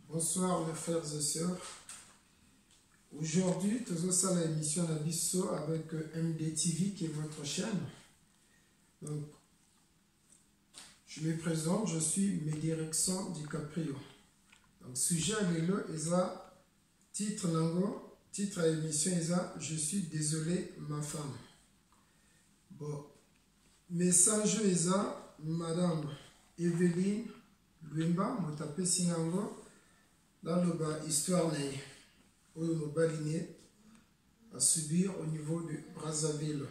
Bonsoir mes frères et sœurs. Aujourd'hui, nous avons l'émission Nabisso avec MDTV qui est votre chaîne. Donc, je me présente, je suis Medirection DiCaprio. Donc, sujet à l'élo, titre nango, titre à l'émission je suis désolé ma femme. Bon, message Madame Evelyne Luemba, Motape Singango. Dans le histoire où le baliné à subir au niveau de Brazzaville.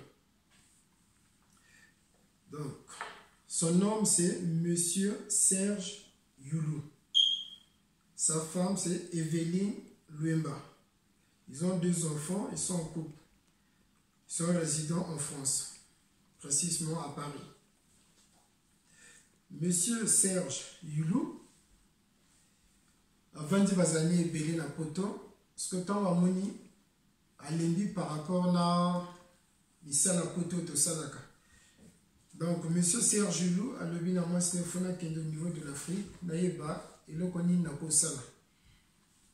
Donc, son nom c'est Monsieur Serge Youlou. Sa femme c'est Evelyne Luemba. Ils ont 2 enfants, ils sont en couple. Ils sont résidents en France, précisément à Paris. Monsieur Serge Youlou, avant de bazani ebele na poto, ce que tant amoni alembi par rapport à misala poto to salaka. Donc monsieur Serge Youlou a lebi na moi snefona kende au niveau de l'Afrique, naïba et le koni na ko sala.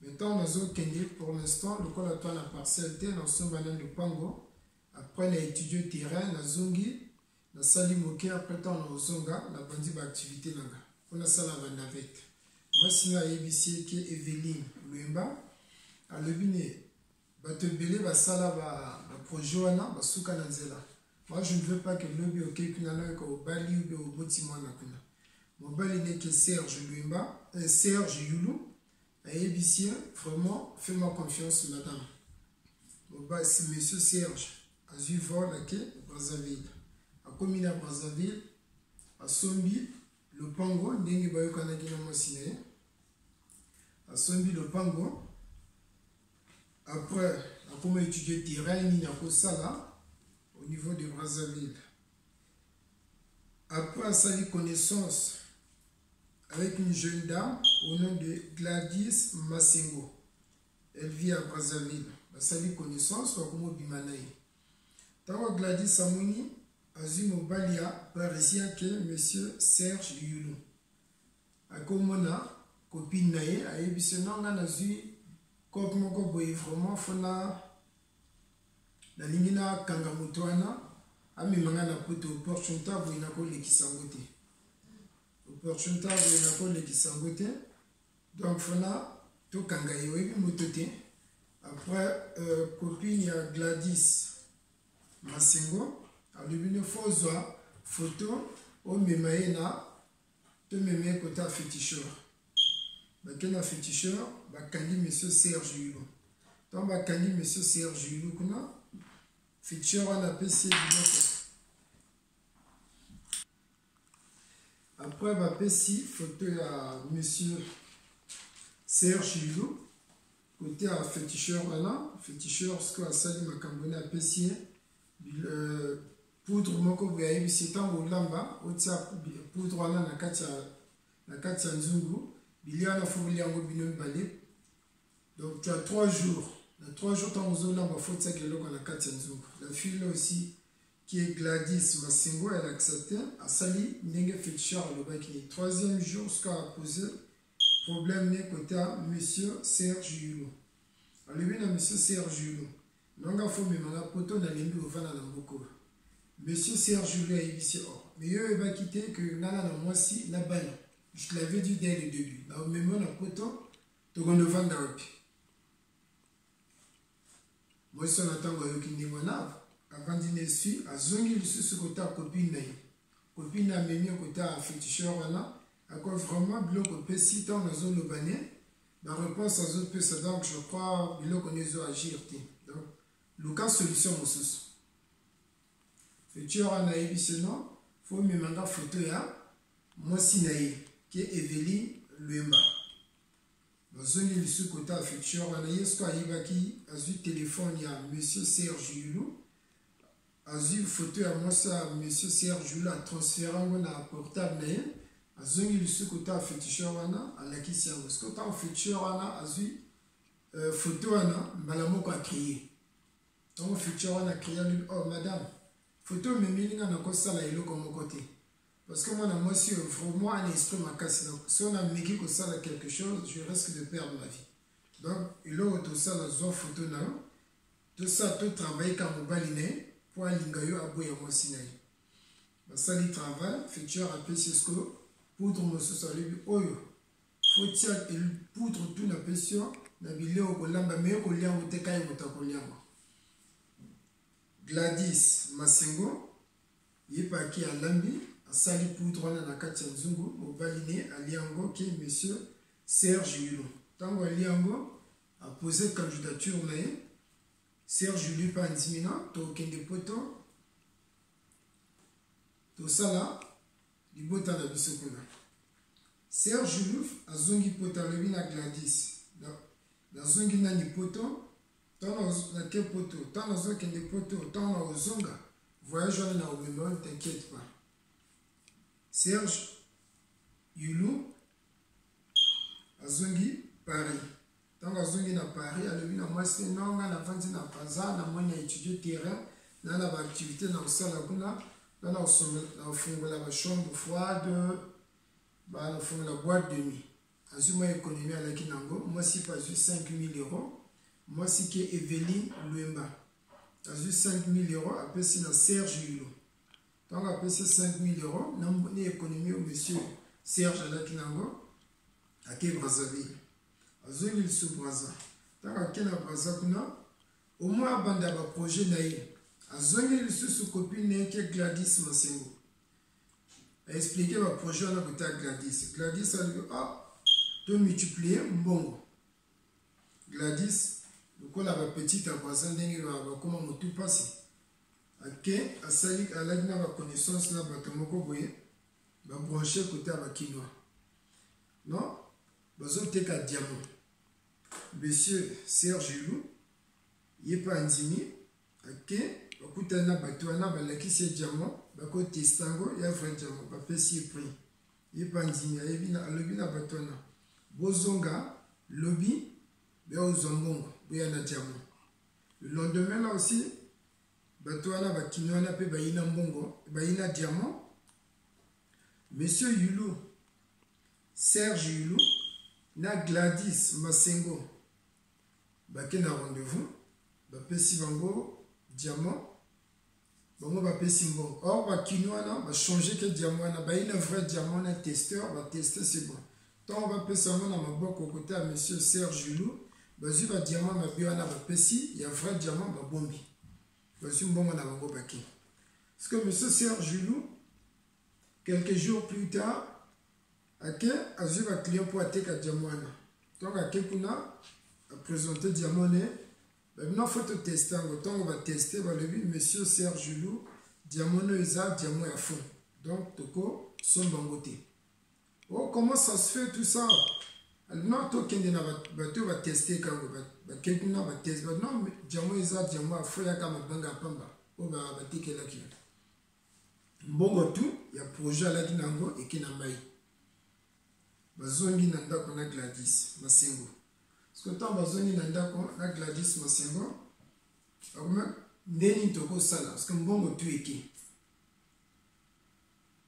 Maintenant nazo kende pour l'instant le col à la parcelle T dans son banan de Pango. Après il a étudié terrain na zongi na sali moké après temps na zonga na bandi ba activité nanga. On a sala ba navette. Moi, si je qui est Evelyne Luemba, à l'obine, batebele basala ba projet wana basuka na nzela. Moi, je ne veux pas que l'obi ok kunana ko bali ou au botima na kuna. Mon bali n'est que Serge Luemba, Serge Youlou, à ébicier, vraiment, fais-moi confiance, madame. Mon bali, c'est monsieur Serge, à Zuvor, à Brazzaville. À commune à Brazzaville, à Sombi, le Pango, ndenge bayo kanaki na mosine. À Sombi le Pango. Après, à comment étudier terrain ni na Sala au niveau de Brazzaville. Après, à sa connaissance avec une jeune dame au nom de Gladys Massengo. Elle vit à Brazzaville. À sa connaissance, à comment bimanaï. Tant Gladys Samouni. Azimo Balia parecia que monsieur Serge Youlou. A komona copine nae a ebisena nga nazu kop moko boye vraiment fona la lingina kanga mutwana amemanga na poto opportunité boye na ko lekisango te. Opportunité boye na ko lekisango te. Donc fona to kanga yebi motote. Après copine ya Gladys Massengo. A l'ubine fozwa photo au memaena te meme kota féticheur. Bakena féticheur bakandi monsieur Serge Youlou. Donc bakandi monsieur Serge Youlou kuna féticheur on appelle c'est biloko. Après bapesi photo à monsieur Serge Youlou côté à féticheur là, féticheur ce que a sali makambona apesi poudre moko boya yebisi tango olamba otia poudre wana na kati ya nzungu bilia na fobili yango bino mibale. Donc tu as 3 jours. Dans 3 jours tango ozolamba faut tia keloko na kati ya nzungu. La fille là aussi qui est Gladys Massengo, elle a accepté à sali ndenge féticheur alobaki. 3e jour ce qu'a posé problème ne côté à monsieur Serge Youlou. Alobi na monsieur Serge Youlou nonga fo memana poto na lembi ovana na mboko. Monsieur Serge Youlou a évité or. Mais il va quitter que nana na moi si la balle. Je l'avais dit dès le début. Là, même on a poto, donc on ne vend pas. Moi, si on attend que nous avons avant de ne suivre, à zongi le sous côté à copine. Copine a mis au côté à féticheur, à quoi vraiment bloc au PC, tant dans zone urbaine. La réponse à zone PC, donc je crois, il qu'on est agir. Donc, le cas solution au sous. Féticheur en a évité non, faut me demander photo ya, moi si naïe, qui est Evelyne Luemba. Dans zone du sous côté à féticheur en a eu ce qui a eu téléphone il y a monsieur Serge Youlou. A eu photo à moi ça monsieur Serge Youlou a transféré mon portable naïe. A zone du sous côté à féticheur en a la qui s'est en ce côté à féticheur en a eu photo en a malamoko a crié. Donc féticheur en a crié oh madame. Photo me milinga na kosala eloko moko te Parce que moi, c'est vraiment un esprit ma casse. Si on a mis que ça quelque chose, je risque de perdre ma vie. Donc, il y a tout ça, la zone photo, tout ça, tout travail comme au baliné pour aller à Boya Mossinaï. Ça, il travaille, fait tu as rappelé ce que poudre me salut, oyo. Faut-il poudre tout la pression, la bille au colamba, mais au lien au tecaille au tapoliamo. Gladys Masengo, il est pas qui à Lambi. Sali poudre na kati ya nzungu mobaline aliango qui monsieur Serge Yulu. Tango aliango a posé candidature na ye Serge Yulu pa ndimina to kende poto to sala libota na biso kuna. Serge Yulu azongi poto lebi na Gladys na zongi na ni poto tano na ke poto tano zo kende poto tano ozonga voyage na obemba t'inquiète pas. Serge Yulu azongi Paris. Tant azongi na Paris, alobi na mwasi nonga na fanzi na paza na mwana étudier terrain na na activité na osala kuna na ofungola ba chambre froide ba ofungola boîte de nuit. Azuma économie alaki nango, mwasi pas 5 000 €. Mwasi ki Evelyne Luemba. Azu 5 000 € apesi na Serge Yulu. Donc, après ces 5 000 €, nous avons une économie au monsieur Serge Alakinango à Quai Brazzaville. À Zongil sous Brazza. Donc, à Quai Brazzaville, au moins, à Banda, un projet naïf. À Zongil sous copine qui est Gladys Masengo. A expliqué le projet à la Gladys. Gladys a dit, ah, tu multiplier, bon. Gladys, le coup, la petite à Brazzaville, comment on tout passe. Ok, asali alagi na ba connaissance na bato moko boye ba brancher côté ba kinoa. Non, bazo teka diamant. Monsieur Serge Yulu yepa ndimi, ok, bakuta na bato na ba lakisi diamant, ba ko testango ya vrai diamant, ba pesi prix. Yepa ndimi yebi na alobi na bato na. Bozonga lobby be ozombongo boya na diamant. Le lendemain là aussi Batouana Bakinoana pe Baïna Mbongo, Baïna Diamant, Monsieur Yulu, Serge Yulu, na Gladys Masengo, Bakena rendez-vous, Bapesi Bango, Diamant, Bango Bapesi Mbongo. Or, Bakinoana va changer que Diamant, Baïna vrai Diamant, un testeur, va tester c'est bon. Tant on va passer à mon au côté à Monsieur Serge Yulu, Bazu va Diamant, ma Biana Bapesi, il y a vrai Diamant, ma Bombi. Voici un bon moment dans paquet. Parce que M. Serge Yulu, quelques jours plus tard, a eu un client pour attaquer Diamouana. Donc, a présenté Diamouane. Maintenant, il faut tester. Autant on va tester, on va le dire, M. Serge Yulu, Diamouane est Diamouane à fond. Donc, Toko, son bangoté. Oh, comment ça se fait tout ça? Non, toi, qui va tester quand quelqu'un va tester. Non, Diamouane est Diamouane à fond, il y a quand même banga pamba. On va attaquer là. Mbongo tout, il y a un projet là qui nango et qui n'a pas. Bazongi nanda kona Gladys Masengo. Parce que tant bazongi nanda kona Gladys Masengo, ndeni toko sala. Parce que mbongo tout est qui.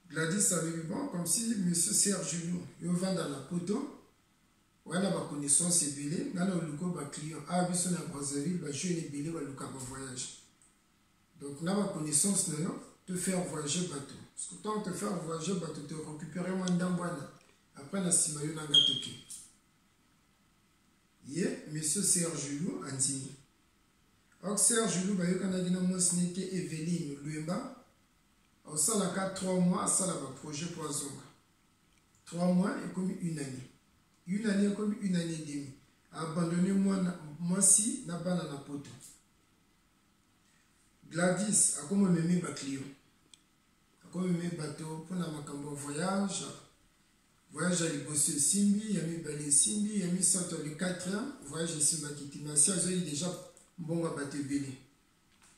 Gladys avait bon comme si M. Serge Yulu, il vend dans la poteau. On a ma connaissance et belé. Dans le logo, ma client a vu son à Brazzaville, va jouer les billets, va le cap en voyage. Donc, là, ma connaissance, te faire voyager bateau. Parce que tant te faire voyager bateau, te récupérer moins d'amboana. Après, la simayo n'a gâteau. Yé, M. Serge Yulu, Antini. Donc, Serge Yulu, bah, quand on a dit non, ce n'était Evelyne Luemba. Alors, ça, là, 3 mois, ça, là, va projet pour Azonga. 3 mois et comme une année. Une année comme une année et demie. Abandonner moi si, n'a pas na poto. Gladys, a comme même client. A comme même bateau pour na makambo voyage. Voyage à l'Ibossi Simbi, il y a mis Balé Simbi, il y a mis Santo le 4 ans. Voyage à Simba Kitima. Si j'ai déjà bon à bateau belé.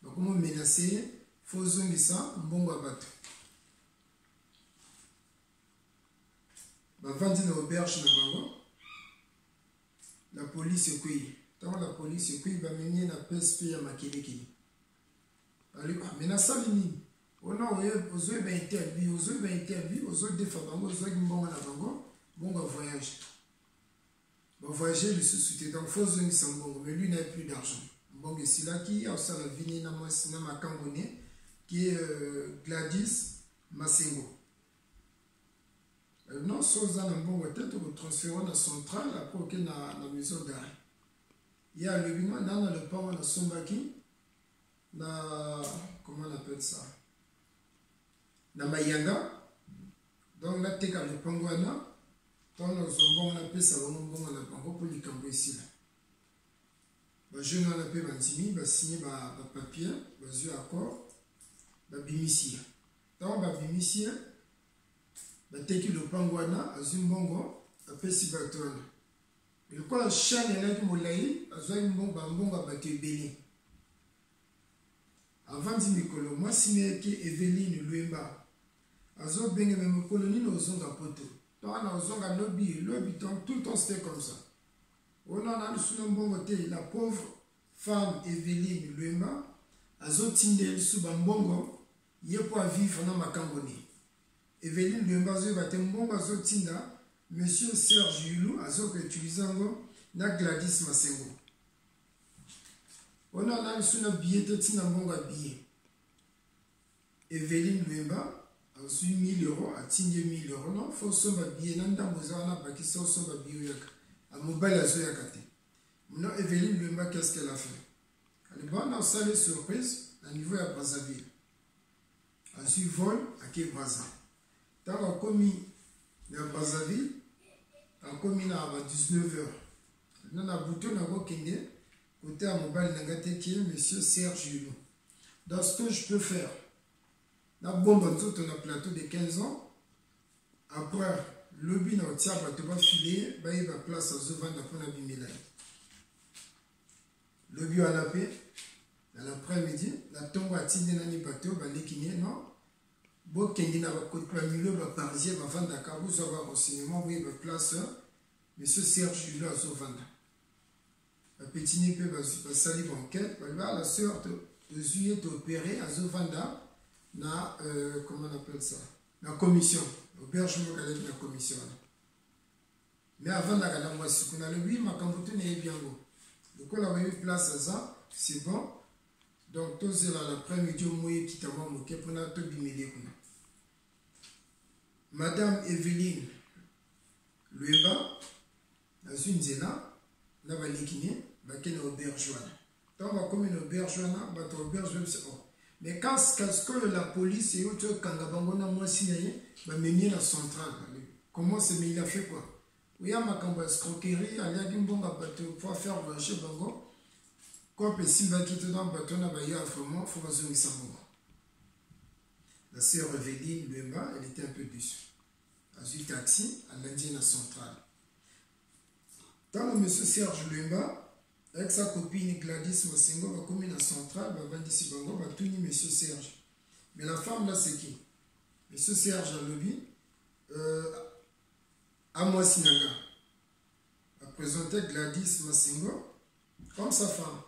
Donc, comment menacer, faut zongi ça, bon à bateau. Vandi na auberge na bango. La police est cueillie. Tant la police est cueillie, va mener la PSP à Makelekeli. Mais na salini. On a interview, aux défendants, aux bon voyage. Bon voyager le sous-souté, donc faut que ça mais lui n'a plus d'argent. Bon, c'est là qui a ça la vie na ma Cambonais qui est Gladys Massengo. Non, sans un bon tête, on transfère dans la centrale après qu'il y a la maison d'arrêt. Il y a le bino, dans le pont, on a Sombaki, comment on appelle ça? Na Mayanga, donc là, tu as le Pangwana, donc on appelle ça pour les camps ici. Je n'en ai pas signé, signé papier, je accord, bimisia. Donc, bimisia, teki le Pangwana, azumbongo, apesi batona. Le quoi la chaîne est là qui moulaï, azumbongo, battu béni. Avant de Mikolo, moi, si Evelyne Luemba. Azo benge même colonie nos zonga poto. Toi on a zonga lobby tout le temps c'était comme ça. On a le sous bon côté la pauvre femme Evelyne Luemba azo tindel sous bambongo yé pour vivre dans ma Camboni. Evelyne Luemba zo baté mbongo azo tinda monsieur Serge Yulu azo que utilisant na Gladys Massengo. On a le sous na billet de tinda mbongo billet. Evelyne Luemba a reçu 1000 euros, a tigné 1000 euros. Non, il faut que vous ayez un peu de temps. À mobile, à Zoyakate. Maintenant, Evelyne Luemba, qu'est-ce qu'elle a fait? Elle est bonne dans sa surprise, à niveau de Brazzaville. Elle a reçu vol à Kébraza. Tant qu'on a commis à Brazzaville, on a commis à 19h. Maintenant, on a bouton, on a Kende, côté à mobile, on a gâté monsieur Serge Yulu. Dans ce que je peux faire, la bombe en tout on a plateau de 15 ans. Après, le bin au tiers, tu vas filer, il va place à Zovanda pour la bimélai. Le bio à la paix, dans l'après-midi, la tombe à Tindé Nani bateau, va l'équiner, non? Bon, Kendi n'a pas côté milieu, va parisien, va vendre à Cabo, vous avoir renseignement, oui, va place, monsieur Serge Julio à Zovanda. La petite nipe va salir enquête, va la sœur de Zuye opéré à Zovanda. Comment on appelle ça? La commission. L'auberge de la commission. Mais avant d'aller dans on a le 8, ma camboute n'est bien beau. Donc on a eu place à ça, c'est bon. Donc tout c'est là l'après-midi au moyen qui t'a manqué pour notre bimélé. Madame Evelyne Luemba, dans une zéna, n'a pas l'équiné, va qu'elle est aubergeoise. Donc on va comme une aubergeoise, on va aubergeoise, c'est bon. Mais quand la police et autres Kangabangona moi signé, bah mener la centrale. Comment c'est mais il a fait quoi? Oui, à ma cambo escroquerie, à l'agimbo bateau pour faire voyager bango. Quoi peut simba qui te dans bateau na baya vraiment faut pas zoomer ça. La sœur Evelyne Luemba, elle était un peu déçue. Elle a eu taxi à l'Indienne centrale. Tant que monsieur Serge Luemba avec sa copine Gladys Massengo va commis la centrale, va vendre ici Bango, va tout ni monsieur Serge. Mais la femme là, c'est qui? Monsieur Serge a lobby, Amos Sinaga, a présenté Gladys Massengo comme sa femme.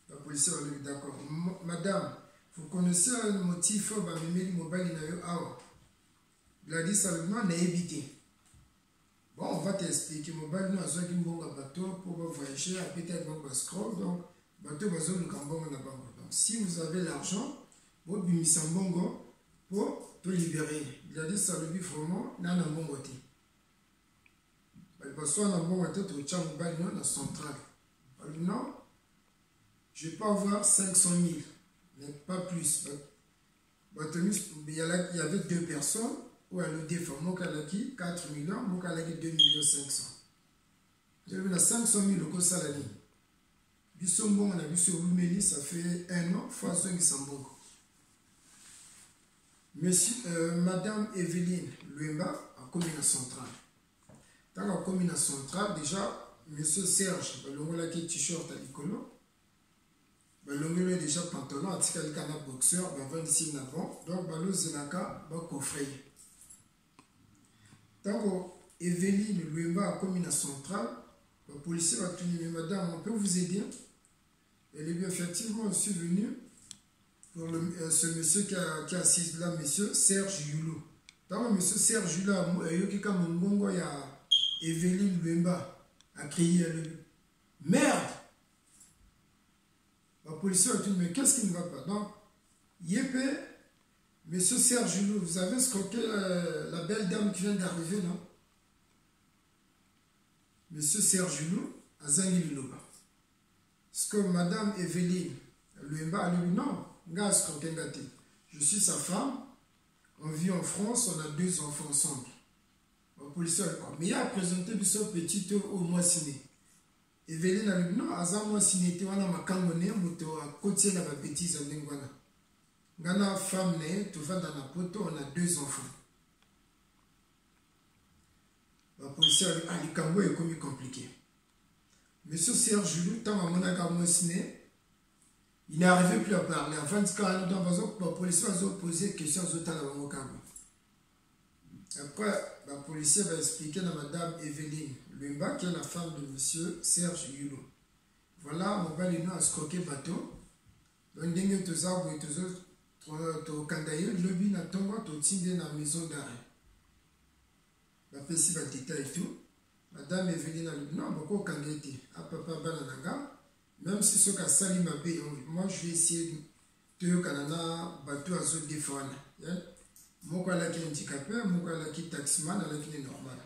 La police va lui dire d'accord. Madame, vous connaissez le motif, va me mobile Gladys a le nom, n'a évité. Bon, on va t'expliquer. Mobile, nous avons un bon bateau pour voyager, peut-être un bon scroll. Donc, bateau, bateau, nous avons un bon. Donc, si vous avez l'argent, vous avez mis un bon pour te libérer. Il a dit ça le but vraiment, dans un bon côté. Parce qu'on a un bon côté, tu as un mobile, dans la centrale. Non, je ne vais pas avoir 500 000, mais pas plus. Il y avait 2 personnes. Ou à le défend, moi, qui 4 millions, moi, qui 2 millions 500. Il y a 500 000 euros salariés. Bissombo, on a vu sur Lumeli, ça fait 1 an, fois 500 bon. Madame Evelyne Luemba, en commune centrale. Dans la commune centrale, déjà, monsieur Serge, il a un t-shirt à l'écolo. Il a déjà pantalon, il a un boxeur, il a 26 avant. Donc, il a un coffret. Tant que Evelyne Luemba a commis la centrale, le policier va tenir, mais madame, on peut vous aider? Elle est bien effectivement aussi venue pour ce monsieur qui a assis là, monsieur Serge Yulu. Dans monsieur Serge Yulu, il y a un y a Evelyne Luemba a crié merde. La police a dit mais qu'est-ce qui ne va pas? Donc, Yépé, monsieur Serge Yulu, vous avez escroqué la belle dame qui vient d'arriver, non? Monsieur Serge Yulu a zangi Liloba. Parce que madame Evelyne Luemba a dit non, je suis sa femme, on vit en France, on a 2 enfants ensemble. La police a dit mais il a présenté son petit au mois ciné. Evelyne a dit non, à mois ciné, on a ma camonnée, on a côté la bêtise à Lingwana. Gana femme, tu vas dans la poto, on a 2 enfants. La police a dit ah, le Cambo est comme compliqué. Monsieur Serge Yulu, tant à mon agamociné, il n'arrivait plus à parler. Avant de la police va poser des questions aux autres au Cambo. Après, la police va expliquer à madame Evelyne Luemba, qui est la femme de monsieur Serge Yulu. Voilà, mon bal a scroqué bateau. Donc, il y a des arbres et des autres. Au Kandaye, le lobby n'a pas été dans la maison d'arrêt. La PC va détailler tout. Madame Evelyne a dit non, beaucoup kangeti. À papa bananaga. Même si ce cas sali ma paye, moi je vais essayer de kanana bateau à zone défendre. Moi quoi là qui est handicapé, moi quoi là qui est taximan, là qui est normal.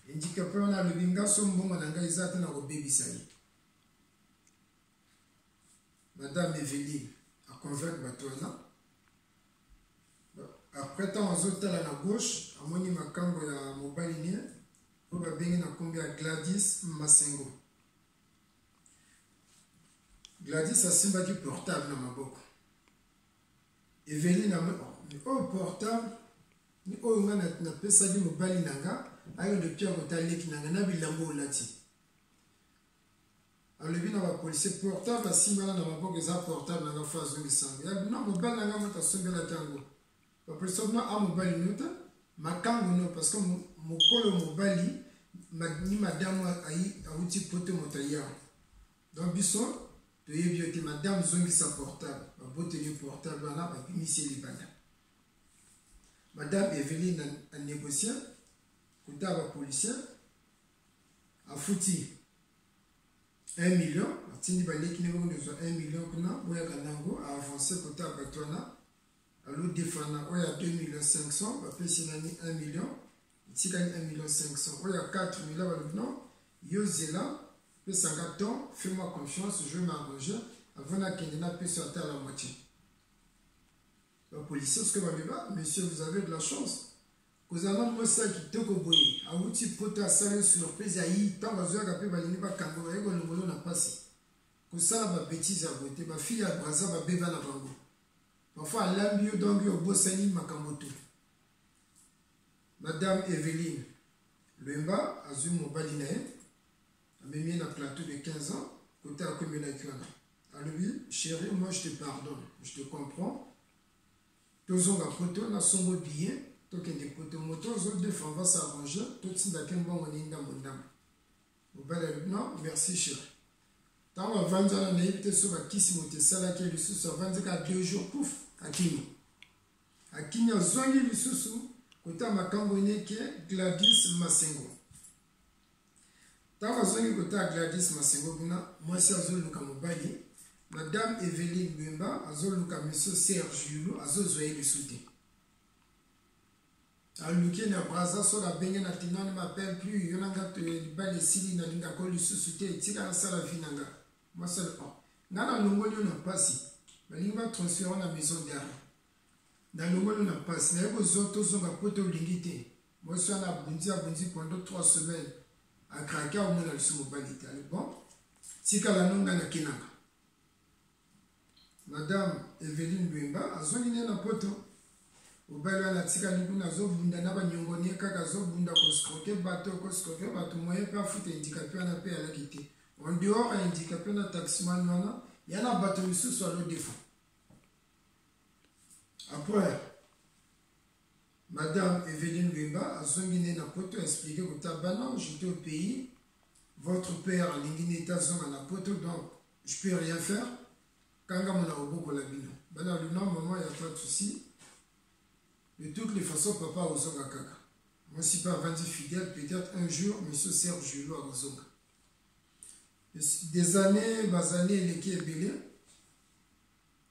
Handicapé on a le binga son bon mananga isate na baby sali. Madame Evelyne a convaincu bateau là. Après tant aux autres à la gauche, à mon makambo ya mobile pour babengi na kombi ya Gladys Masengo. Gladys a simbaki portable na maboko. Evelyne a oh portable ni oh ngana na pesa di mobile nanga ayo de pierre kotaleki nanga na bilango olati. Alebi na ba policier portable simbana na maboko za portable nanga fa zongi sango. Ya non mobile nanga mota sombela tango. La personne a mobile nota makango no parce que mon colo mobile ni madame a outil pote motaya. Donc bison de yebiote madame zongi sa portable, ma botte de portable on a pas initié les bandes. Madame Evelyne a négocié côté à policier a fouti 1 million, a tindi balé qui ne veut besoin 1 million kuna boya kanango a avancé côté à batona. Alors, défendant, il y a 2 500 000, il y a 1 million, il y a 1 500 000, il y a 4 000, non, il y a fais-moi confiance, je vais m'arranger, avant qu'il n'y ait pas sur terre la moitié. Le policier, ce que va dire, monsieur, vous avez de la chance. Vous avez un ça qui te coboye, à outil pote à saler surprise, à y, tant que vous avez appelé, il n'y a pas de kango, et le molo n'a pas passé. Vous savez, ma bêtise à voter, ma fille a brasa, ma bébé à la bango. Parfois, l'ambio d'anglais au Bossani Makamoto. Madame Evelyne Luemba a zoom au balinae, a mis un plateau de 15 ans, côté à commune à lui, chérie, moi je te pardonne, je te comprends. Tous ont la photo, on a son mot bien, tout est des poteaux motos, aux autres deux femmes vont s'arranger, tout est d'accord, bon, on est dans mon dame. Non, merci chérie. Tant on va vendre la naïveté sur la kiss moté, ça là qui est le sous, on va vendre qu'à 2 jours, pouf, à Kini. À Kini, on zongi le sous, côté à ma cambonne qui est Gladys Masengo. Tant on zongi côté à Gladys Masengo, moi c'est Azol Lukamobali, madame Evelyne Luemba, Azol Lukam, monsieur Serge Yulu, Azol Zoé le soutien. Alors, Luki na braza sur la baigne na tinan ne m'appelle plus, yonanga te bali sili na linga ko le sous-souté, tika na sala finanga. Moi, c'est le pas. Dans le monde, on n'a pas si. Mais il va transférer la maison d'arrêt. Dans le monde, on n'a pas si. Il y a des autres qui sont à côté de l'unité. Moi, je suis à Bundi pendant 3 semaines. À Kraka, on a le sous-mobilité. Bon, si tu as la langue, on a Kinanga. Madame Evelyne Luemba, a zonné na poto. Au bel à la tika libuna zo bunda na ba nyongoni kaka zo bunda ko skroke bato moyen pas foutre handicapé na pe à la quitter. En dehors, un handicapé na taximan il y en a bateau sous sur le défend. Après, madame Evelyne Luemba a zonginé na poto expliqué que tabanan j'étais au pays, votre père l'ingine était à la poto donc je peux rien faire. Kanga mona oboko la bino. Bana le nom maman, il n'y a pas de souci. De toutes les façons, papa ozonga kaka. Moi, si pas vendu fidèle, peut-être un jour, monsieur Serge Julot a ozonga. Des années, les qui est belé.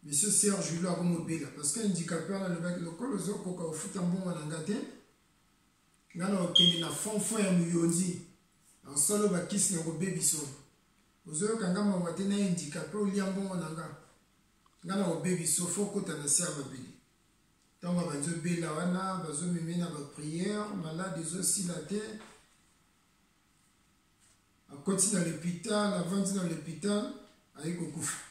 Monsieur Serge Julot a comme belé. Parce qu'un handicapé, on a le mec, le col aux autres, au foot en bon, on a gâté. Là, on a na fond ya muyondi. En solo, ba kiss na go baby so. Aux autres, quand on a un handicapé, on a un bon, on a gâté. Là, on a baby so, faut qu'on a na serre belé. Donc, on va dire bela wana, on va mener dans la prière, malade des aussi la terre. À côté dans l'hôpital, avant dans l'hôpital, avec au kouf.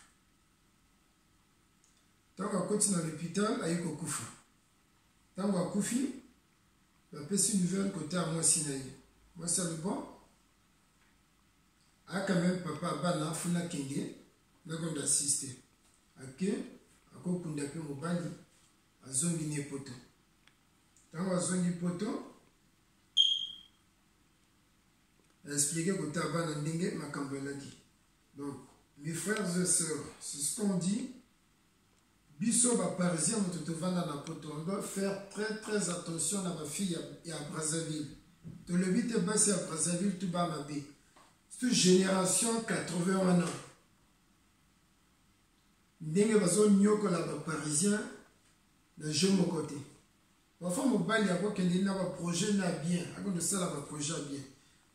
Donc, à côté dans l'hôpital, avec au kouf. Donc, à koufi, la personne nouvelle côté à moi sinaï. Moi, c'est le bon. Ah, quand même, papa, bana, funa kenge, n'a pas d'assister. Ok, à quoi qu'on a pu me bali. Azongi ni poto. Tant azongi poto, expliquer que taban ndenge makambo eladi. Donc, mes frères et sœurs, c'est ce qu'on dit. Biso ba parisien moto vanda na poto. On doit faire très attention à ma fille et à Brazzaville. De le but est basé à Brazzaville, tout bas ma bé. C'est une génération 81 ans. Ndenge bazo nyoko la ba parisien. Le jeu mon côté. Parfois, mon bail, il y a quoi qu'il y a un projet bien. On ça, un projet bien.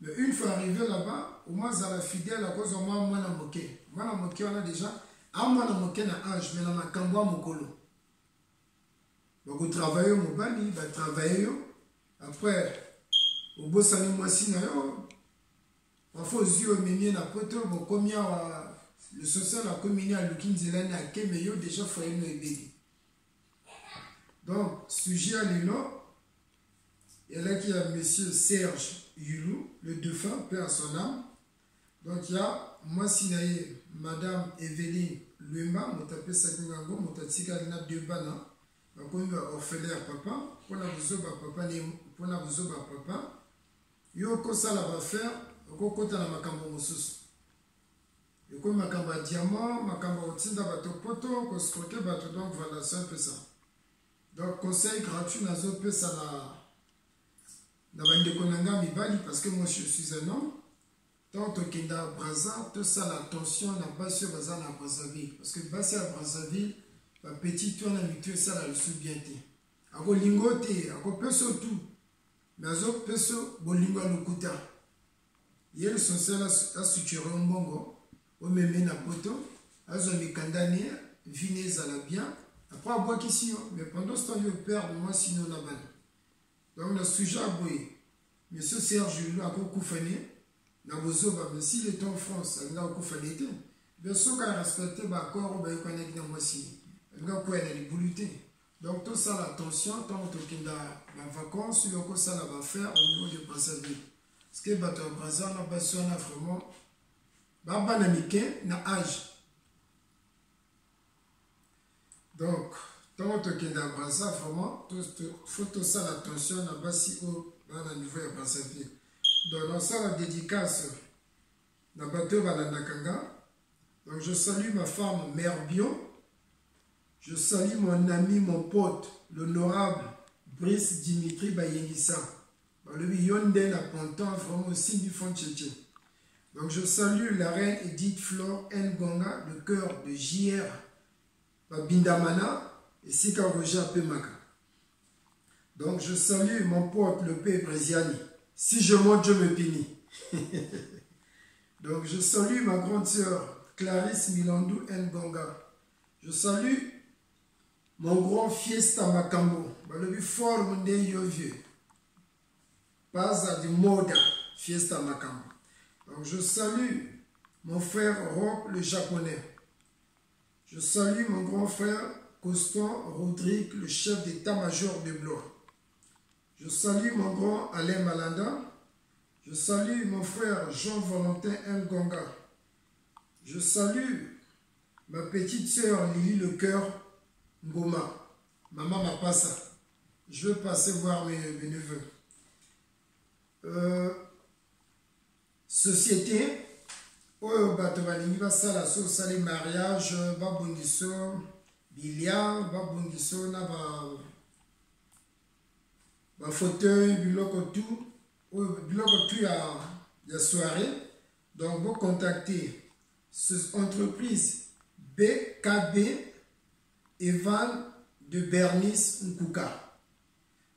Mais une fois arrivé là-bas, au moins, ça va fidèle à cause de moi, moi, na moqué. Moi, na moqué, on a déjà. À moi, na moqué, na âge, mais na ma cambois, mon colo. Donc, vous travaillez, mon bail, il va travailler. Après, au beau sami, moi, si, na yo. Parfois, aux yeux, au milieu, na poto, bon, combien, le social a communié à Lukin Zelani à Kemeyo, déjà, il faut y aller. Donc, sujet à l'élan, et là qui y a M. Serge Yulou, le défunt, paix à son âme. Donc, il y a moi, Sinaïe, Madame Evelyne Luema, mon tapé Sakingango, mon tatika Lina Debana, comme orphelin papa, pour la vous papa, pour la vous papa, yo ko ça va faire, ko kota na makambo mosusu. Yo ko makambo diamant, makambo otinda bato poto, ko scroquer bato, donc voilà, c'est un peu ça. Donc, conseil gratuit dans un peu ça dans la mibali parce que moi je suis un homme. Tant que dans Brazza, tout ça l'attention n'a pas sur Brazzaville. Parce que Bassi à Brazzaville, la petite tour n'a mis ça dans le sous-bienté. A ko lingote, a ko peso tout. Mais a ko peso bolingo lukuta. Hier son sel a suturé un bongo, au même na poto, a zomi kandani, vinez à la bien. Après, à boire ici, mais pendant ce temps, il perd de moi sinon la balle. Donc, le sujet à boire. Monsieur Serge Julot a koufané. Na bozoba, mais s'il est en France, il a koufané. Bien sûr, qu'il a respecté, il a connecté dans moi si. Il a koufané. Donc, tout ça, l'attention, tant que dans la vacance, il y a ça va faire au niveau de Brazzaville. Parce que Bato Brazzaville, on a besoin vraiment. Baba n'a mis na âge. Donc, tant que dans Brazzaville, vraiment, il faut tout ça l'attention là-bas si au niveau de Brazzaville. Donc, dans ça, la dédicace, dans bateau Balandakanga. Donc, je salue ma femme, Mère Bio. Je salue mon ami, mon pote, l'honorable Brice Dimitri Bayengissa. Le Yonde, la Pontan, vraiment aussi du fond tchétché. Donc, je salue la reine Edith Flore Ngonga, le cœur de JR Bindamana et Sika Roja Pemaka. Donc, je salue mon pote, le Père Brésiani. Si je monte, je me punis. Donc, je salue ma grande sœur, Clarisse Milandou Ngonga. Je salue mon grand Fiesta Makambo. Le fort monde vieux. Pas à du Moda Fiesta Makambo. Donc, je salue mon frère Rob le japonais. Je salue mon grand frère Constant Rodrigue, le chef d'état-major de Blois. Je salue mon grand Alain Malanda. Je salue mon frère Jean-Valentin Ngonga. Je salue ma petite sœur Lily Le Cœur Ngoma. Maman m'a pas ça. Je vais passer voir mes neveux. Société oyo bato balingi basala so osali mariage babongiso bilia babongiso na bafauteuil biloko tu ya soirée. Donc vous contactez entreprise BKB Evan de Bernice Nkuka.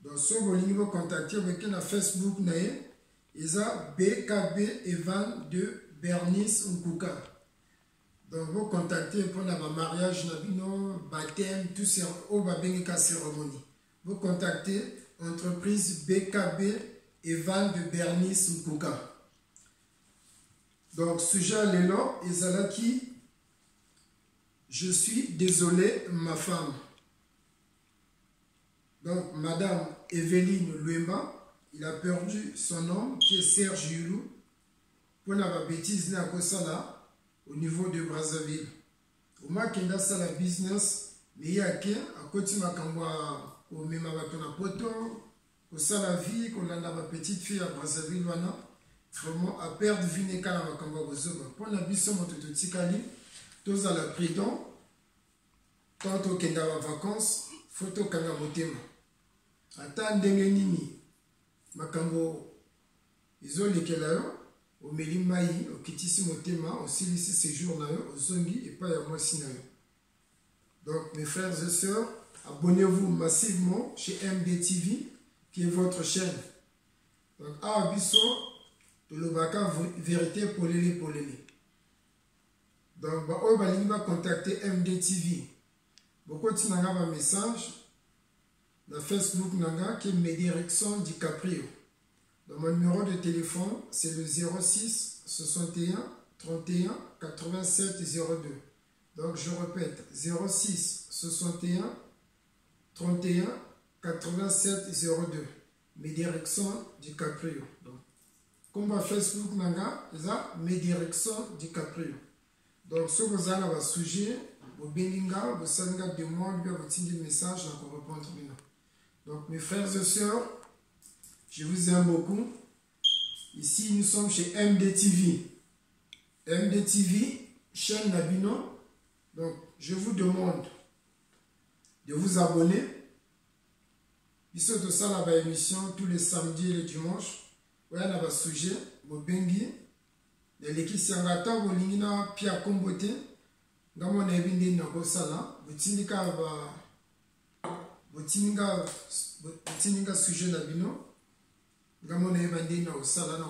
Donc si vous voulez vous contacter avec na Facebook nae eza BKB Evan de Bernice Nkuka. Donc vous contactez pour la mariage nabino baptême tout ça au babengika cérémonie. Vous contactez entreprise BKB Evan de Bernice Nkuka. Donc sujet lelo ezalaki je suis désolé ma femme. Donc madame Evelyne Luemba, il a perdu son homme qui est Serge Yulu pour la bêtise na kosala au niveau de Brazzaville. Au makenda sala business mais yake akoti makangwa au mema bato na poto au sala vie ko landa ba petite fille à Brazzaville wana vraiment à perdre vie ne kana makangwa bozoba pour na biso moto totikali toza la prudent quand okenda en vacances photo kanga motema ata ndenge nini makambo izolekela yo omeli mai okitisi motema osilisi séjour na yo ozongi epai ya mwasi na yo. Donc mes frères et sœurs, abonnez-vous massivement chez MDTV qui est votre chaîne. Donc à biso tolobaka vérité polele. Donc ba oyo balingi ba contacter MDTV bokoti nanga ba message na Facebook nanga qui est Medirection DiCaprio. Donc mon numéro de téléphone c'est le 06 61 31 87 02. Donc je répète 06 61 31 87 02. Medirection DiCaprio. Donc comme Facebook nanga eza Medirection DiCaprio. Donc si vous avez un sujet vous beninga vous salinga demande vous avez un message pour répondre bien. Donc mes frères et sœurs, je vous aime beaucoup. Ici nous sommes chez MDTV. MDTV, chaîne Nabino. Donc je vous demande de vous abonner. Biso to sala ba émission tous les samedis et les dimanches. Oya na ba sujet bo bengi. L'équipe ngata bolingi na pia kombote. Ngamo na ebindi na ko sala. Botininga sujet na bino. Ngamo na ebindi na ko sala na